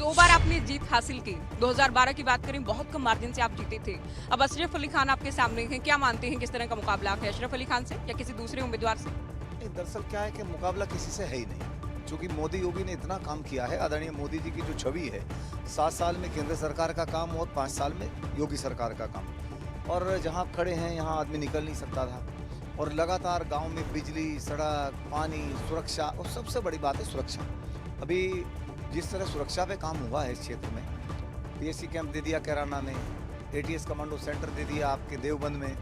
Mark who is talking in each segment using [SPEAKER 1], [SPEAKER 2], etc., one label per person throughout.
[SPEAKER 1] 2 बार आपने जीत हासिल की। 2012 की बात करें, बहुत कम मार्जिन से आप जीते थे। अब अशरफ अली खान आपके सामने हैं, क्या मानते हैं किस तरह का मुकाबला है अशरफ अली खान से या किसी दूसरे उम्मीदवार से?
[SPEAKER 2] नहीं, दरअसल क्या है कि मुकाबला किसी से है ही नहीं, क्योंकि मोदी योगी ने इतना काम किया है। आदरणीय मोदी जी की जो छवि है, 7 साल में केंद्र सरकार का काम और 5 साल में योगी सरकार का काम, और जहाँ खड़े हैं यहाँ आदमी निकल नहीं सकता था, और लगातार गांव में बिजली, सड़क, पानी, सुरक्षा, और सबसे बड़ी बात है सुरक्षा। अभी जिस तरह सुरक्षा पे काम हुआ है इस क्षेत्र में, पीएससी कैंप दे दिया कैराना में, एटीएस कमांडो सेंटर दे दिया आपके देवबंद में,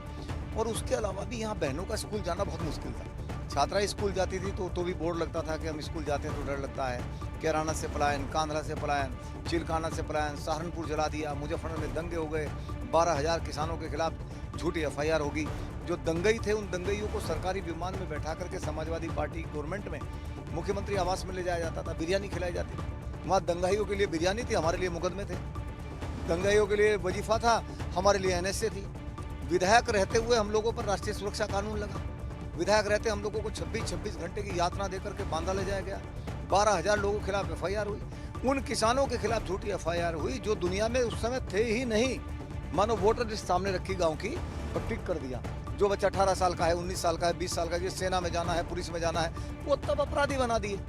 [SPEAKER 2] और उसके अलावा भी यहाँ बहनों का स्कूल जाना बहुत मुश्किल था। छात्रा स्कूल जाती थी तो भी बोर्ड लगता था कि हम स्कूल जाते हैं तो डर लगता है। कैराना से पलायन, कांधला से पलायन, चिलखाना से पलायन, सहारनपुर जला दिया, मुजफ्फरनगर में दंगे हो गए, 12,000 किसानों के खिलाफ झूठी एफआईआर होगी। जो दंगई थे उन दंगइयों को सरकारी विमान में बैठा करके समाजवादी पार्टी गवर्नमेंट में मुख्यमंत्री आवास में ले जाया जाता था, बिरयानी खिलाई जाती थी। वहाँ दंगाइयों के लिए बिरयानी थी, हमारे लिए मुकदमे थे। दंगाइयों के लिए वजीफा था, हमारे लिए एनएसए थी। विधायक रहते हुए हम लोगों पर राष्ट्रीय सुरक्षा कानून लगा। विधायक रहते हम लोगों को 26 घंटे की यातना देकर के बांदा ले जाया गया। 12,000 लोगों के खिलाफ एफआईआर हुई। उन किसानों के खिलाफ झूठी एफआईआर हुई जो दुनिया में उस समय थे ही नहीं। मानो वोटर लिस्ट सामने रखी गांव की और टिक कर दिया। जो बच्चा 18 साल का है, 19 साल का है, 20 साल का है, जिस सेना में जाना है, पुलिस में जाना है, वो तब अपराधी बना दिए।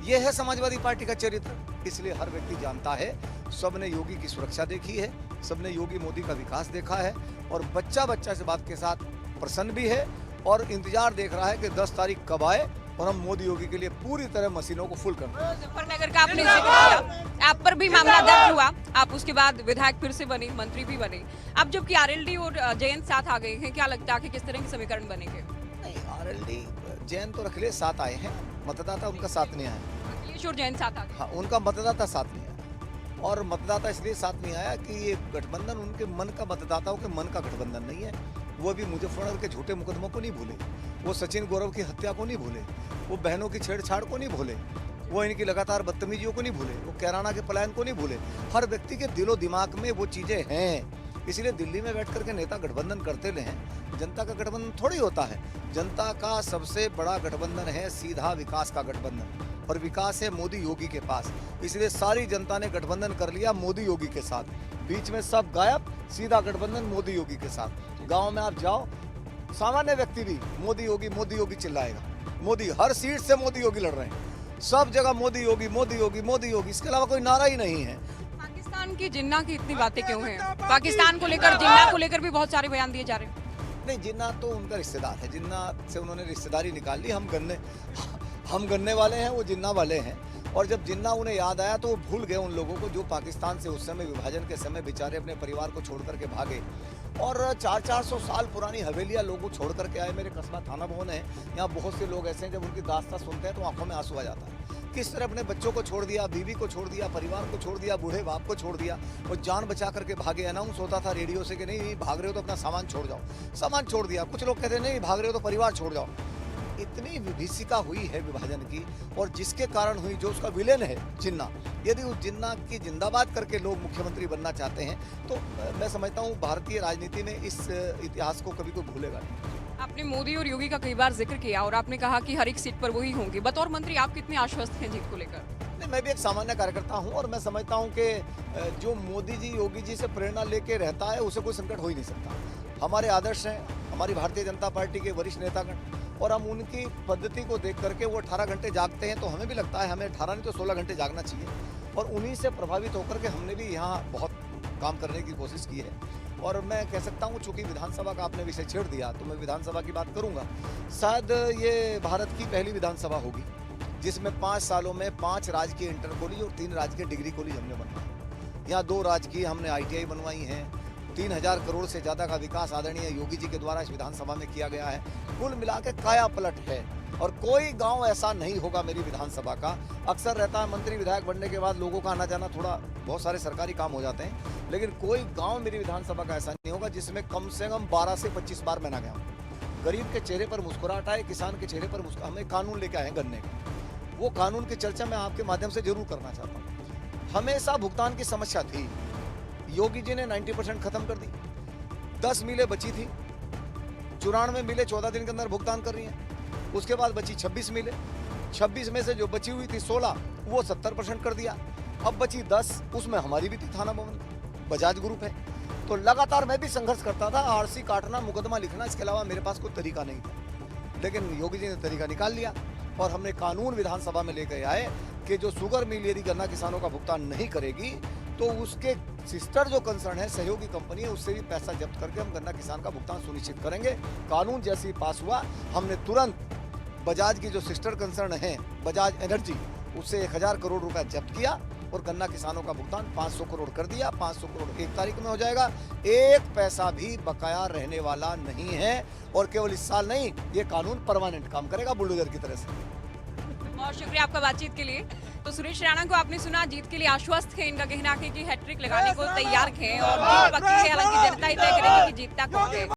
[SPEAKER 2] ये है समाजवादी पार्टी का चरित्र। इसलिए हर व्यक्ति जानता है, सबने योगी की सुरक्षा देखी है, सबने योगी मोदी का विकास देखा है, और बच्चा बच्चा इस बात के साथ प्रसन्न भी है और इंतजार देख रहा है कि 10 तारीख कब आए और हम मोदी योगी के लिए पूरी तरह मशीनों को फुल कर दें।
[SPEAKER 1] मुजफ्फरनगर का आपने जिक्र किया, आप पर भी मामला दर्ज हुआ। आप उसके बाद विधायक फिर से बने, मंत्री भी बने। अब जबकि आरएलडी और जैन साथ आ गए हैं, क्या लगता है कि किस तरह के समीकरण बनेंगे?
[SPEAKER 2] नहीं, आरएलडी जैन तो अखिलेश साथ आए हैं, मतदाता उनका साथ नहीं आया।
[SPEAKER 1] अखिलेश और जैन साथ आ गए।
[SPEAKER 2] हाँ, उनका मतदाता साथ नहीं आया, और मतदाता इसलिए साथ नहीं आया कि ये गठबंधन उनके मन का, मतदाताओं के मन का गठबंधन नहीं है। वो भी मुजफ्फरनगर के झूठे मुकदमों को नहीं भूले, वो सचिन गौरव की हत्या को नहीं भूले, वो बहनों की छेड़छाड़ को नहीं भूले, वो इनकी लगातार बदतमीजियों को नहीं भूले, वो कैराना के पलायन को नहीं भूले। हर व्यक्ति के दिलो दिमाग में वो चीजें हैं। इसलिए दिल्ली में बैठ करके नेता गठबंधन करते रहे। जनता का गठबंधन थोड़ी होता है। जनता का सबसे बड़ा गठबंधन है सीधा विकास का गठबंधन, और विकास है मोदी योगी के पास। इसलिए सारी जनता ने गठबंधन कर लिया मोदी योगी के साथ। बीच में सब गायब, सीधा गठबंधन मोदी योगी के साथ। गांव में आप जाओ, सामान्य व्यक्ति भी मोदी योगी चिल्लाएगा। मोदी, हर सीट से मोदी योगी लड़ रहे हैं, सब जगह मोदी योगी मोदी योगी मोदी योगी, इसके अलावा कोई नारा ही नहीं है।
[SPEAKER 1] पाकिस्तान की जिन्ना की इतनी बातें क्यों हैं? पाकिस्तान को लेकर, जिन्ना को लेकर भी बहुत सारे बयान दिए जा रहे हैं।
[SPEAKER 2] नहीं, जिन्ना तो उनका रिश्तेदार है, जिन्ना से उन्होंने रिश्तेदारी निकाल ली। हम गन्ने वाले हैं, वो जिन्ना वाले हैं। और जब जिन्ना उन्हें याद आया तो वो भूल गए उन लोगों को जो पाकिस्तान से उस समय विभाजन के समय बेचारे अपने परिवार को छोड़ करके भागे, और 400 साल पुरानी हवेलियां लोगों छोड़ करके आए। मेरे कस्बा थाना भवन है, यहाँ बहुत से लोग ऐसे हैं जब उनकी दास्तां सुनते हैं तो आंखों में आंसू आ जाता है। किस तरह अपने बच्चों को छोड़ दिया, बीवी को छोड़ दिया, परिवार को छोड़ दिया, बूढ़े बाप को छोड़ दिया, और जान बचा करके भागे। अनाउंस होता था रेडियो से कि नहीं भाग रहे हो तो अपना सामान छोड़ जाओ, सामान छोड़ दिया। कुछ लोग कहते हैं नहीं भाग रहे हो तो परिवार छोड़ जाओ। इतनी विभीषिका हुई है विभाजन की, और जिसके कारण हुई, जो उसका विलेन है जिन्ना, यदि उस जिन्ना की जिंदाबाद करके लोग मुख्यमंत्री बनना चाहते हैं तो मैं समझता हूँ भारतीय राजनीति में इस इतिहास को कभी कोई भूलेगा नहीं।
[SPEAKER 1] आपने मोदी और योगी का कई बार जिक्र किया और आपने कहा कि हर एक सीट पर वही होंगे। बतौर मंत्री आप कितने आश्वस्त हैं जीत को लेकर?
[SPEAKER 2] नहीं, मैं भी एक सामान्य कार्यकर्ता हूं, और मैं समझता हूं कि जो मोदी जी योगी जी से प्रेरणा लेके रहता है उसे कोई संकट हो ही नहीं सकता। हमारे आदर्श हैं हमारी भारतीय जनता पार्टी के वरिष्ठ नेतागण, और हम उनकी पद्धति को देख करके, वो 18 घंटे जागते हैं तो हमें भी लगता है हमें 18 नहीं तो 16 घंटे जागना चाहिए, और उन्हीं से प्रभावित होकर के हमने भी यहाँ बहुत काम करने की कोशिश की है। और मैं कह सकता हूँ, चूंकि विधानसभा का आपने विषय छेड़ दिया तो मैं विधानसभा की बात करूंगा। शायद ये भारत की पहली विधानसभा होगी जिसमें 5 सालों में 5 राजकीय इंटर कॉलेज और 3 राजकीय डिग्री कॉलेज हमने बनवाए। यहाँ 2 राजकीय हमने ITI बनवाई हैं। 3000 करोड़ से ज़्यादा का विकास आदरणीय योगी जी के द्वारा इस विधानसभा में किया गया है। कुल मिला के काया पलट है, और कोई गांव ऐसा नहीं होगा मेरी विधानसभा का। अक्सर रहता है मंत्री विधायक बनने के बाद लोगों का आना जाना, थोड़ा बहुत सारे सरकारी काम हो जाते हैं, लेकिन कोई गांव मेरी विधानसभा का ऐसा नहीं होगा जिसमें कम से कम 12 से 25 बार मैं ना गया हूँ। गरीब के चेहरे पर मुस्कुराहट आए, किसान के चेहरे पर हमें कानून लेके आए गन्ने का, वो कानून की चर्चा मैं आपके माध्यम से जरूर करना चाहता हूँ। हमेशा भुगतान की समस्या थी, योगी जी ने 90% खत्म कर दी। 10 मिलें बची थी, 94 मिलें 14 दिन के अंदर भुगतान कर रही हैं। उसके बाद बची 26 मिलें, 26 में से जो बची हुई थी 16, वो 70% कर दिया। अब बची 10, उसमें हमारी भी थी थाना भवन, बजाज ग्रुप है। तो लगातार मैं भी संघर्ष करता था, आरसी काटना, मुकदमा लिखना, इसके अलावा मेरे पास कोई तरीका नहीं था। लेकिन योगी जी ने तरीका निकाल लिया और हमने कानून विधानसभा में लेकर आए कि जो शुगर मिल यदि गन्ना किसानों का भुगतान नहीं करेगी तो उसके सिस्टर जो कंसर्न है, सहयोगी कंपनी है, उससे भी पैसा जब्त करके हम गन्ना किसान का भुगतान सुनिश्चित करेंगे। कानून जैसे ही पास हुआ, हमने तुरंत बजाज की जो सिस्टर कंसर्न है बजाज एनर्जी, उससे 1000 करोड़ रुपया जब्त किया और गन्ना किसानों का भुगतान 500 करोड़ कर दिया। 500 करोड़ 1 तारीख में हो जाएगा, 1 पैसा भी बकाया रहने वाला नहीं है। और केवल इस साल नहीं, ये कानून परमानेंट काम करेगा बुलडोजर की तरह से।
[SPEAKER 1] बहुत शुक्रिया आपका बातचीत के लिए। तो सुरेश राणा को आपने सुना, जीत के लिए आश्वस्त है। इनका कहना है कि हैट्रिक लगाने को तैयार हैं और जीत पक्की है। हालांकि जनता ही तय करेगी कि जीतता कौन है।